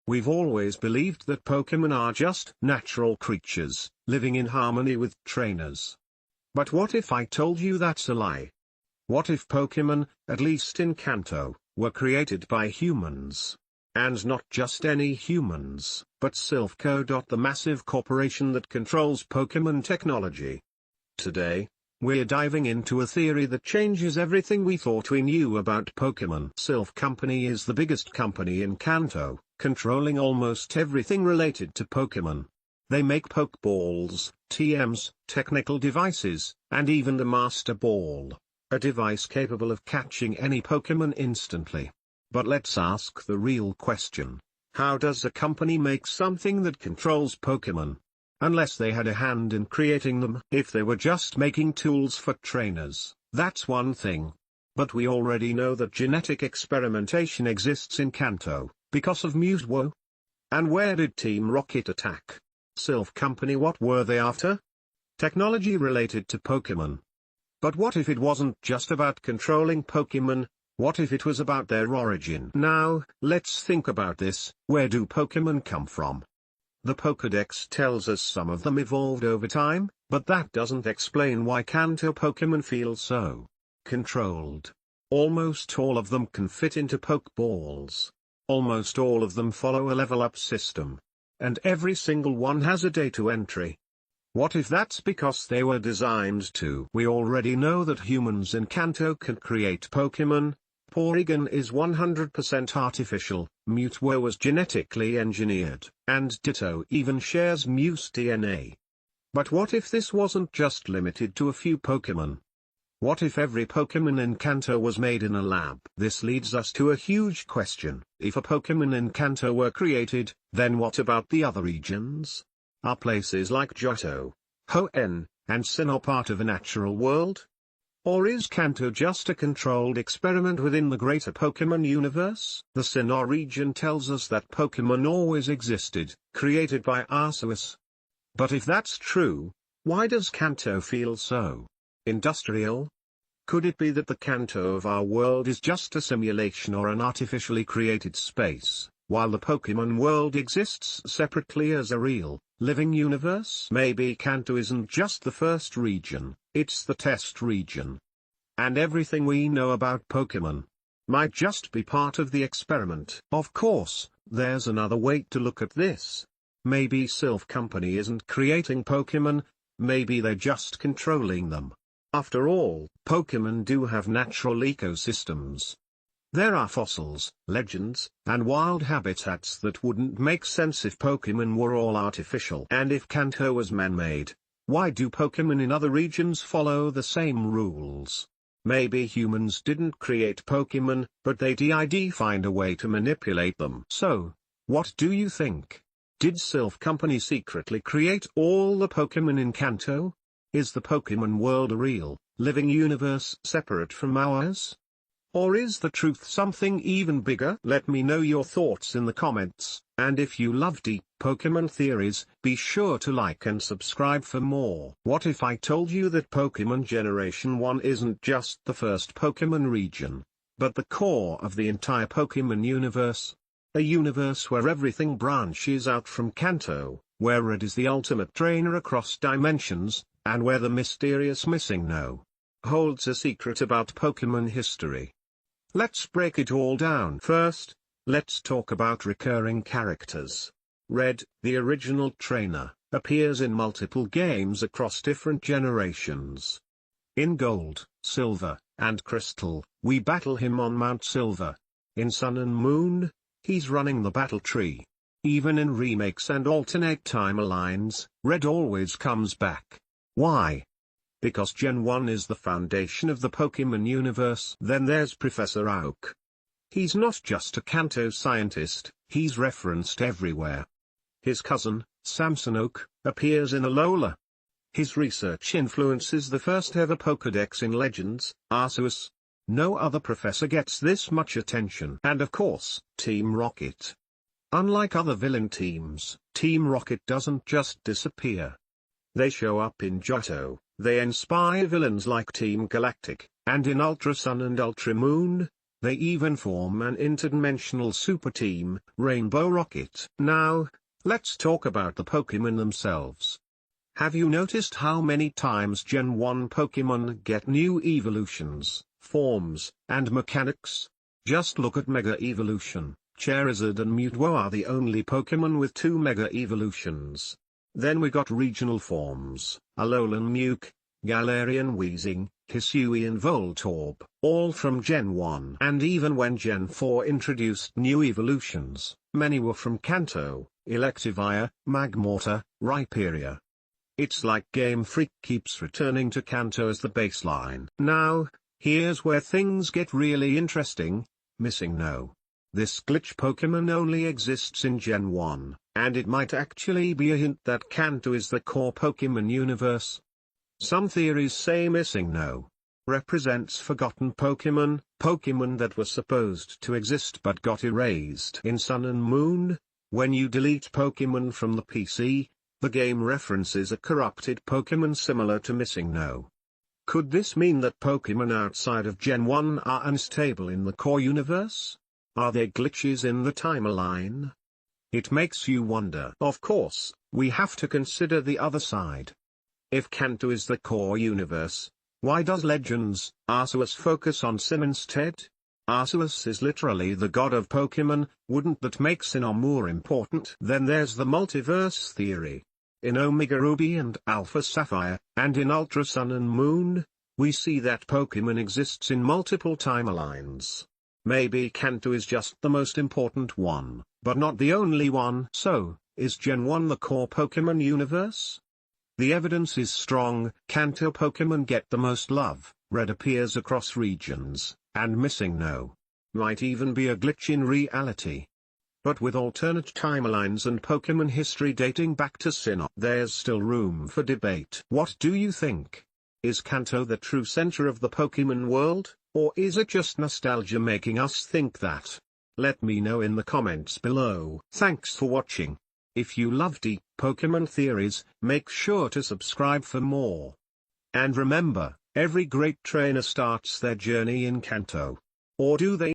We've always believed that Pokémon are just natural creatures, living in harmony with trainers. But what if I told you that's a lie? What if Pokémon, at least in Kanto, were created by humans? And not just any humans, but Silph, the massive corporation that controls Pokémon technology. Today, we're diving into a theory that changes everything we thought we knew about Pokémon. Silph Company is the biggest company in Kanto, controlling almost everything related to Pokémon. They make Pokeballs, TMs, technical devices, and even the Master Ball, a device capable of catching any Pokémon instantly. But let's ask the real question. How does a company make something that controls Pokémon? Unless they had a hand in creating them. If they were just making tools for trainers, that's one thing. But we already know that genetic experimentation exists in Kanto, because of Mewtwo. And where did Team Rocket attack? Silph Company, what were they after? Technology related to Pokémon. But what if it wasn't just about controlling Pokémon? What if it was about their origin? Now, let's think about this. Where do Pokémon come from? The Pokédex tells us some of them evolved over time, but that doesn't explain why Kanto Pokémon feel so controlled. Almost all of them can fit into Pokeballs. Almost all of them follow a level-up system. And every single one has a data entry. What if that's because they were designed to? We already know that humans in Kanto can create Pokémon. Porygon is 100% artificial, Mewtwo was genetically engineered, and Ditto even shares Mew's DNA. But what if this wasn't just limited to a few Pokémon? What if every Pokémon in Kanto was made in a lab? This leads us to a huge question. If a Pokémon in Kanto were created, then what about the other regions? Are places like Johto, Hoenn, and Sinnoh part of a natural world? Or is Kanto just a controlled experiment within the greater Pokémon universe? The Sinnoh region tells us that Pokémon always existed, created by Arceus. But if that's true, why does Kanto feel so industrial? Could it be that the Kanto of our world is just a simulation or an artificially created space, while the Pokémon world exists separately as a real, living universe? Maybe Kanto isn't just the first region, it's the test region. And everything we know about Pokémon might just be part of the experiment. Of course, there's another way to look at this. Maybe Silph Company isn't creating Pokémon, maybe they're just controlling them. After all, Pokémon do have natural ecosystems. There are fossils, legends, and wild habitats that wouldn't make sense if Pokémon were all artificial. And if Kanto was man-made, why do Pokémon in other regions follow the same rules? Maybe humans didn't create Pokémon, but they did find a way to manipulate them. So, what do you think? Did Silph Company secretly create all the Pokémon in Kanto? Is the Pokémon world a real, living universe separate from ours? Or is the truth something even bigger? Let me know your thoughts in the comments, and if you love deep Pokémon theories, be sure to like and subscribe for more. What if I told you that Pokémon Generation 1 isn't just the first Pokémon region, but the core of the entire Pokémon universe? A universe where everything branches out from Kanto, where Red is the ultimate trainer across dimensions, and where the mysterious missing No holds a secret about Pokémon history. Let's break it all down. First, let's talk about recurring characters. Red, the original trainer, appears in multiple games across different generations. In Gold, Silver, and Crystal, we battle him on Mount Silver. In Sun and Moon, he's running the battle tree. Even in remakes and alternate timelines, Red always comes back. Why? Because Gen 1 is the foundation of the Pokémon universe. Then there's Professor Oak. He's not just a Kanto scientist, he's referenced everywhere. His cousin, Samson Oak, appears in Alola. His research influences the first ever Pokédex in Legends, Arceus. No other professor gets this much attention. And of course, Team Rocket. Unlike other villain teams, Team Rocket doesn't just disappear. They show up in Johto, they inspire villains like Team Galactic, and in Ultra Sun and Ultra Moon, They even form an interdimensional super team, Rainbow Rocket. Now, let's talk about the Pokémon themselves. Have you noticed how many times Gen 1 Pokémon get new evolutions, forms, and mechanics? Just look at Mega Evolution. Charizard and Mewtwo are the only Pokémon with 2 Mega Evolutions. Then we got regional forms, Alolan Muk, Galarian Weezing, Hisuian Voltorb, all from Gen 1. And even when Gen 4 introduced new evolutions, many were from Kanto, Electivire, Magmortar, Rhyperior. It's like Game Freak keeps returning to Kanto as the baseline. Now, here's where things get really interesting. Missing No. This glitch Pokémon only exists in Gen 1, and it might actually be a hint that Kanto is the core Pokémon universe. Some theories say Missing No represents forgotten Pokémon, Pokémon that were supposed to exist but got erased in Sun and Moon. When you delete Pokémon from the PC, the game references a corrupted Pokémon similar to Missing No. Could this mean that Pokémon outside of Gen 1 are unstable in the core universe? Are there glitches in the timeline? It makes you wonder. Of course, we have to consider the other side. If Kanto is the core universe, why does Legends Arceus focus on Sin instead? Arceus is literally the god of Pokémon. Wouldn't that make Sinnoh more important? Then there's the multiverse theory. In Omega Ruby and Alpha Sapphire, and in Ultra Sun and Moon, we see that Pokémon exists in multiple timelines. Maybe Kanto is just the most important one, but not the only one. So, is Gen 1 the core Pokémon universe? The evidence is strong. Kanto Pokémon get the most love, Red appears across regions, and Missing No might even be a glitch in reality. But with alternate timelines and Pokémon history dating back to Sinnoh, there's still room for debate. What do you think? Is Kanto the true center of the Pokémon world, or is it just nostalgia making us think that? Let me know in the comments below. Thanks for watching. If you love deep Pokémon theories, make sure to subscribe for more. And remember, every great trainer starts their journey in Kanto. Or do they?